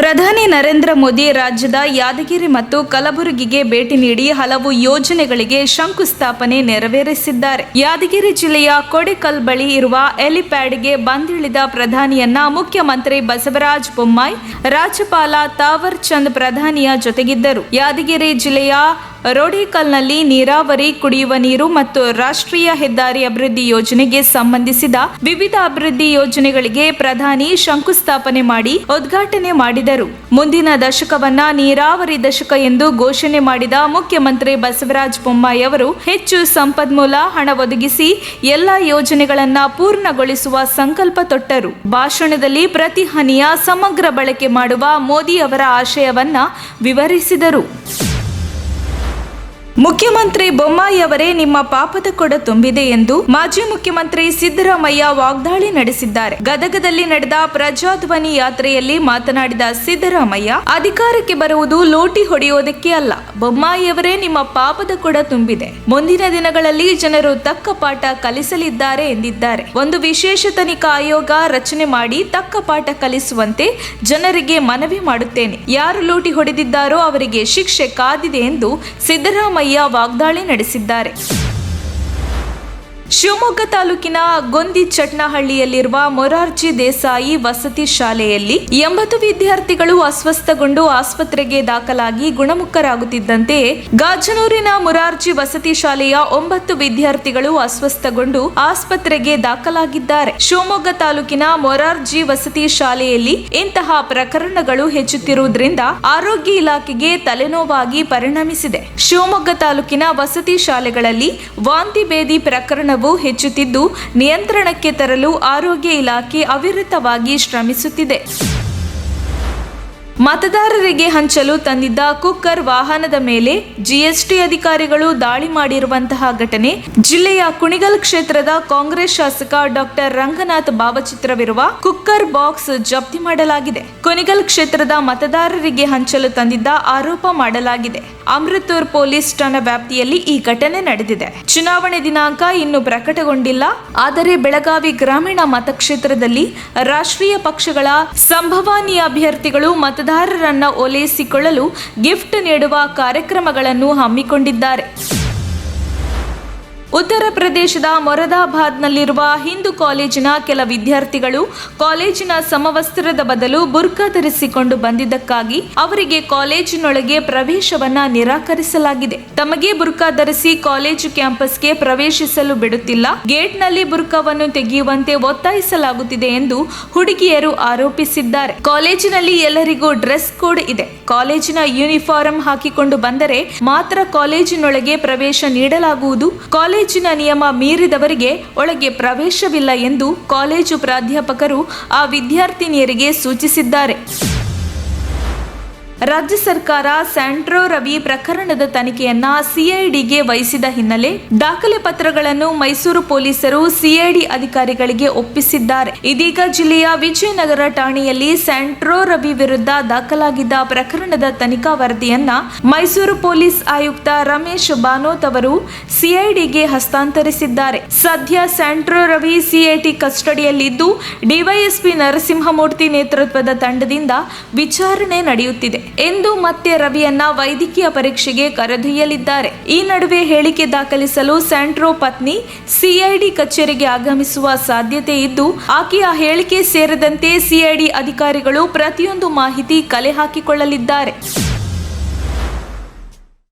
ಪ್ರಧಾನಿ ನರೇಂದ್ರ ಮೋದಿ ರಾಜ್ಯದ ಯಾದಗಿರಿ ಮತ್ತು ಕಲಬುರಗಿಗೆ ಭೇಟಿ ನೀಡಿ ಹಲವು ಯೋಜನೆಗಳಿಗೆ ಶಂಕುಸ್ಥಾಪನೆ ನೆರವೇರಿಸಿದ್ದಾರೆ. ಯಾದಗಿರಿ ಜಿಲ್ಲೆಯ ಕೊಡೆಕಲ್ ಬಳಿ ಇರುವ ಹೆಲಿಪ್ಯಾಡ್ಗೆ ಬಂದಿಳಿದ ಪ್ರಧಾನಿಯನ್ನ ಮುಖ್ಯಮಂತ್ರಿ ಬಸವರಾಜ ಬೊಮ್ಮಾಯಿ, ರಾಜ್ಯಪಾಲ ತಾವರ್ ಚಂದ್ ಪ್ರಧಾನಿಯ ಜೊತೆಗಿದ್ದರು. ಯಾದಗಿರಿ ಜಿಲ್ಲೆಯ ರೋಡಿಕಲ್ನಲ್ಲಿ ನೀರಾವರಿ, ಕುಡಿಯುವ ನೀರು ಮತ್ತು ರಾಷ್ಟ್ರೀಯ ಹೆದ್ದಾರಿ ಅಭಿವೃದ್ಧಿ ಯೋಜನೆಗೆ ಸಂಬಂಧಿಸಿದ ವಿವಿಧ ಅಭಿವೃದ್ಧಿ ಯೋಜನೆಗಳಿಗೆ ಪ್ರಧಾನಿ ಶಂಕುಸ್ಥಾಪನೆ ಮಾಡಿ ಉದ್ಘಾಟನೆ ಮಾಡಿದರು. ಮುಂದಿನ ದಶಕವನ್ನ ನೀರಾವರಿ ದಶಕ ಎಂದು ಘೋಷಣೆ ಮಾಡಿದ ಮುಖ್ಯಮಂತ್ರಿ ಬಸವರಾಜ ಬೊಮ್ಮಾಯಿ ಅವರು ಹೆಚ್ಚು ಸಂಪನ್ಮೂಲ ಹಣ ಒದಗಿಸಿ ಎಲ್ಲಾ ಯೋಜನೆಗಳನ್ನ ಪೂರ್ಣಗೊಳಿಸುವ ಸಂಕಲ್ಪ ತೊಟ್ಟರು. ಭಾಷಣದಲ್ಲಿ ಪ್ರತಿ ಹನಿಯ ಸಮಗ್ರ ಬಳಕೆ ಮಾಡುವ ಮೋದಿ ಅವರ ಆಶಯವನ್ನ ವಿವರಿಸಿದರು. ಮುಖ್ಯಮಂತ್ರಿ ಬೊಮ್ಮಾಯಿ ಅವರೇ ನಿಮ್ಮ ಪಾಪದ ಕೊಡ ತುಂಬಿದೆ ಎಂದು ಮಾಜಿ ಮುಖ್ಯಮಂತ್ರಿ ಸಿದ್ದರಾಮಯ್ಯ ವಾಗ್ದಾಳಿ ನಡೆಸಿದ್ದಾರೆ. ಗದಗದಲ್ಲಿ ನಡೆದ ಪ್ರಜಾಧ್ವನಿ ಯಾತ್ರೆಯಲ್ಲಿ ಮಾತನಾಡಿದ ಸಿದ್ದರಾಮಯ್ಯ, ಅಧಿಕಾರಕ್ಕೆ ಬರುವುದು ಲೋಟಿ ಹೊಡೆಯುವುದಕ್ಕೆ ಅಲ್ಲ. ಬೊಮ್ಮಾಯಿ ಅವರೇ ನಿಮ್ಮ ಪಾಪದ ಕೊಡ ತುಂಬಿದೆ. ಮುಂದಿನ ದಿನಗಳಲ್ಲಿ ಜನರು ತಕ್ಕ ಪಾಠ ಕಲಿಸಲಿದ್ದಾರೆ ಎಂದಿದ್ದಾರೆ. ಒಂದು ವಿಶೇಷ ತನಿಖಾ ಆಯೋಗ ರಚನೆ ಮಾಡಿ ತಕ್ಕ ಪಾಠ ಕಲಿಸುವಂತೆ ಜನರಿಗೆ ಮನವಿ ಮಾಡುತ್ತೇನೆ. ಯಾರು ಲೂಟಿ ಹೊಡೆದಿದ್ದಾರೋ ಅವರಿಗೆ ಶಿಕ್ಷೆ ಕಾದಿದೆ ಎಂದು ಸಿದ್ದರಾಮಯ್ಯ ವಾಗ್ದಾಳಿ ನಡೆಸಿದ್ದಾರೆ. ಶಿವಮೊಗ್ಗ ತಾಲೂಕಿನ ಗೊಂದಿಚಟ್ನಹಳ್ಳಿಯಲ್ಲಿರುವ ಮೊರಾರ್ಜಿ ದೇಸಾಯಿ ವಸತಿ ಶಾಲೆಯಲ್ಲಿ 80 ವಿದ್ಯಾರ್ಥಿಗಳು ಅಸ್ವಸ್ಥಗೊಂಡು ಆಸ್ಪತ್ರೆಗೆ ದಾಖಲಾಗಿ ಗುಣಮುಖರಾಗುತ್ತಿದ್ದಂತೆಯೇ ಗಾಜನೂರಿನ ಮೊರಾರ್ಜಿ ವಸತಿ ಶಾಲೆಯ 9 ವಿದ್ಯಾರ್ಥಿಗಳು ಅಸ್ವಸ್ಥಗೊಂಡು ಆಸ್ಪತ್ರೆಗೆ ದಾಖಲಾಗಿದ್ದಾರೆ. ಶಿವಮೊಗ್ಗ ತಾಲೂಕಿನ ಮೊರಾರ್ಜಿ ವಸತಿ ಶಾಲೆಯಲ್ಲಿ ಇಂತಹ ಪ್ರಕರಣಗಳು ಹೆಚ್ಚುತ್ತಿರುವುದರಿಂದ ಆರೋಗ್ಯ ಇಲಾಖೆಗೆ ತಲೆನೋವಾಗಿ ಪರಿಣಮಿಸಿದೆ. ಶಿವಮೊಗ್ಗ ತಾಲೂಕಿನ ವಸತಿ ಶಾಲೆಗಳಲ್ಲಿ ವಾಂತಿ ಭೇದಿ ಪ್ರಕರಣ ಹೆಚ್ಚುತ್ತಿದ್ದು, ನಿಯಂತ್ರಣಕ್ಕೆ ತರಲು ಆರೋಗ್ಯ ಇಲಾಖೆ ಅವಿರತವಾಗಿ ಶ್ರಮಿಸುತ್ತಿದೆ. ಮತದಾರರಿಗೆ ಹಂಚಲು ತಂದಿದ್ದ ಕುಕ್ಕರ್ ವಾಹನದ ಮೇಲೆ ಜಿಎಸ್ಟಿ ಅಧಿಕಾರಿಗಳು ದಾಳಿ ಮಾಡಿರುವಂತಹ ಘಟನೆ ಜಿಲ್ಲೆಯ ಕುಣಿಗಲ್ ಕ್ಷೇತ್ರದ ಕಾಂಗ್ರೆಸ್ ಶಾಸಕ ಡಾಕ್ಟರ್ ರಂಗನಾಥ್ ಭಾವಚಿತ್ರವಿರುವ ಕುಕ್ಕರ್ ಬಾಕ್ಸ್ ಜಪ್ತಿ ಮಾಡಲಾಗಿದೆ. ಕುಣಿಗಲ್ ಕ್ಷೇತ್ರದ ಮತದಾರರಿಗೆ ಹಂಚಲು ತಂದಿದ್ದ ಆರೋಪ ಮಾಡಲಾಗಿದೆ. ಅಮೃತೂರ್ ಪೊಲೀಸ್ ಠಾಣಾ ವ್ಯಾಪ್ತಿಯಲ್ಲಿ ಈ ಘಟನೆ ನಡೆದಿದೆ. ಚುನಾವಣೆ ದಿನಾಂಕ ಇನ್ನೂ ಪ್ರಕಟಗೊಂಡಿಲ್ಲ. ಆದರೆ ಬೆಳಗಾವಿ ಗ್ರಾಮೀಣ ಮತಕ್ಷೇತ್ರದಲ್ಲಿ ರಾಷ್ಟ್ರೀಯ ಪಕ್ಷಗಳ ಸಂಭವನೀಯ ಅಭ್ಯರ್ಥಿಗಳು ಮತದಾರರನ್ನ ಓಲೈಸಿಕೊಳ್ಳಲು ಗಿಫ್ಟ್ ನೀಡುವ ಕಾರ್ಯಕ್ರಮಗಳನ್ನು ಹಮ್ಮಿಕೊಂಡಿದ್ದಾರೆ. ಉತ್ತರ ಪ್ರದೇಶದ ಮೊರಾದಾಬಾದ್ನಲ್ಲಿರುವ ಹಿಂದೂ ಕಾಲೇಜಿನ ಕೆಲ ವಿದ್ಯಾರ್ಥಿಗಳು ಕಾಲೇಜಿನ ಸಮವಸ್ತ್ರದ ಬದಲು ಬುರ್ಕಾ ಧರಿಸಿಕೊಂಡು ಬಂದಿದ್ದಕ್ಕಾಗಿ ಅವರಿಗೆ ಕಾಲೇಜಿನೊಳಗೆ ಪ್ರವೇಶವನ್ನ ನಿರಾಕರಿಸಲಾಗಿದೆ. ತಮಗೆ ಬುರ್ಕಾ ಧರಿಸಿ ಕಾಲೇಜು ಕ್ಯಾಂಪಸ್ಗೆ ಪ್ರವೇಶಿಸಲು ಬಿಡುತ್ತಿಲ್ಲ, ಗೇಟ್ನಲ್ಲಿ ಬುರ್ಕಾವನ್ನು ತೆಗೆಯುವಂತೆ ಒತ್ತಾಯಿಸಲಾಗುತ್ತಿದೆ ಎಂದು ಹುಡುಗಿಯರು ಆರೋಪಿಸಿದ್ದಾರೆ. ಕಾಲೇಜಿನಲ್ಲಿ ಎಲ್ಲರಿಗೂ ಡ್ರೆಸ್ ಕೋಡ್ ಇದೆ. ಕಾಲೇಜಿನ ಯೂನಿಫಾರ್ಮ್ ಹಾಕಿಕೊಂಡು ಬಂದರೆ ಮಾತ್ರ ಕಾಲೇಜಿನೊಳಗೆ ಪ್ರವೇಶ ನೀಡಲಾಗುವುದು. ಕಾಲೇಜಿನ ನಿಯಮ ಮೀರಿದವರಿಗೆ ಒಳಗೆ ಪ್ರವೇಶವಿಲ್ಲ ಎಂದು ಕಾಲೇಜು ಪ್ರಾಧ್ಯಾಪಕರು ಆ ವಿದ್ಯಾರ್ಥಿನಿಯರಿಗೆ ಸೂಚಿಸಿದ್ದಾರೆ. ರಾಜ್ಯ ಸರ್ಕಾರ ಸ್ಯಾಂಟ್ರೋ ರವಿ ಪ್ರಕರಣದ ತನಿಖೆಯನ್ನ ಸಿಐಡಿಗೆ ವಹಿಸಿದ ಹಿನ್ನೆಲೆ ದಾಖಲೆ ಪತ್ರಗಳನ್ನು ಮೈಸೂರು ಪೊಲೀಸರು ಸಿಐಡಿ ಅಧಿಕಾರಿಗಳಿಗೆ ಒಪ್ಪಿಸಿದ್ದಾರೆ. ಇದೀಗ ಜಿಲ್ಲೆಯ ವಿಜಯನಗರ ಠಾಣೆಯಲ್ಲಿ ಸ್ಯಾಂಟ್ರೋ ರವಿ ವಿರುದ್ಧ ದಾಖಲಾಗಿದ್ದ ಪ್ರಕರಣದ ತನಿಖಾ ವರದಿಯನ್ನ ಮೈಸೂರು ಪೊಲೀಸ್ ಆಯುಕ್ತ ರಮೇಶ್ ಬಾನೋತ್ ಅವರು ಸಿಐಡಿಗೆ ಹಸ್ತಾಂತರಿಸಿದ್ದಾರೆ. ಸದ್ಯ ಸ್ಯಾಂಟ್ರೋ ರವಿ ಸಿಐಡಿ ಕಸ್ಟಡಿಯಲ್ಲಿದ್ದು ಡಿವೈಎಸ್ಪಿ ನರಸಿಂಹಮೂರ್ತಿ ನೇತೃತ್ವದ ತಂಡದಿಂದ ವಿಚಾರಣೆ ನಡೆಯುತ್ತಿದೆ ಎಂದು ಮತ್ತೆ ರವಿಯನ್ನ ವೈದ್ಯಕೀಯ ಪರೀಕ್ಷೆಗೆ ಕರೆದೊಯ್ಯಲಿದ್ದಾರೆ. ಈ ನಡುವೆ ಹೇಳಿಕೆ ದಾಖಲಿಸಲು ಸ್ಯಾಂಟ್ರೋ ಪತ್ನಿ ಸಿಐಡಿ ಕಚೇರಿಗೆ ಆಗಮಿಸುವ ಸಾಧ್ಯತೆ ಇದ್ದು, ಆಕೆಯ ಹೇಳಿಕೆ ಸೇರಿದಂತೆ ಸಿಐಡಿ ಅಧಿಕಾರಿಗಳು ಪ್ರತಿಯೊಂದು ಮಾಹಿತಿ ಕಲೆ ಹಾಕಿಕೊಳ್ಳಲಿದ್ದಾರೆ.